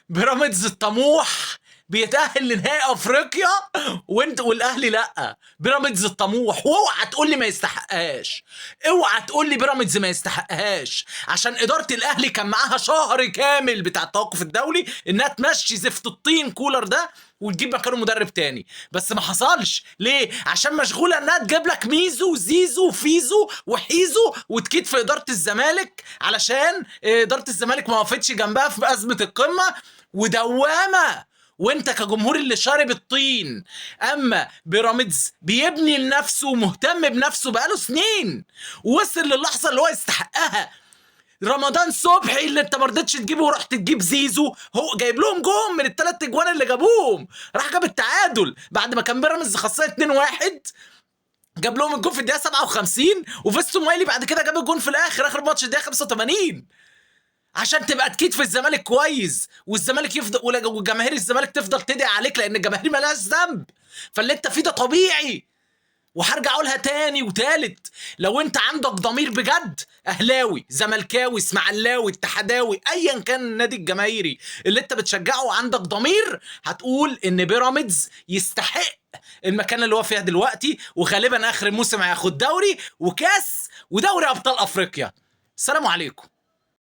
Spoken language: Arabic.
بيراميدز الطموح بيتأهل لنهائي افريقيا، وانت والاهلي لا. بيراميدز الطموح، واوعى تقول لي ما يستحقهاش، اوعى تقول لي بيراميدز ما يستحقهاش، عشان اداره الاهلي كان معاها شهر كامل بتاع التوقف الدولي انها تمشي زفت الطين كولر ده وتجيب مكانه مدرب تاني، بس ما حصلش. ليه؟ عشان مشغوله انها تجيب لك ميزو وزيزو وفيزو وحيزو وتكيد في اداره الزمالك، علشان اداره الزمالك ما وقفتش جنبها في ازمه القمه ودوامه، وانت كجمهور اللي شارب الطين. اما بيراميدز بيبني لنفسه ومهتم بنفسه بقاله سنين، ووصل للحظه اللي هو يستحقها. رمضان صبحي اللي انت ما رضيتش تجيبه ورحت تجيب زيزو، هو جايب لهم جون من الثلاث اجوان اللي جابوهم، راح جاب التعادل بعد ما كان بيراميدز خسران 2-1، جاب لهم الجون في الدقيقه 57، وفيستون مايلي بعد كده جاب الجون في الاخر اخر ماتش الدقيقه 85، عشان تبقى تكيد في الزمالك كويس، والزمالك يفضل وجماهير الزمالك تفضل تدعي عليك، لان الجماهير مالهاش ذنب. فاللي انت فيه ده طبيعي، وهرجع اقولها تاني وتالت، لو انت عندك ضمير بجد، اهلاوي زملكاوي اسماعيلاوي اتحداوي ايا كان النادي الجماهيري اللي انت بتشجعه، عندك ضمير، هتقول ان بيراميدز يستحق المكان اللي هو فيها دلوقتي، وغالبا اخر الموسم هياخد دوري وكاس ودوري ابطال افريقيا. السلام عليكم.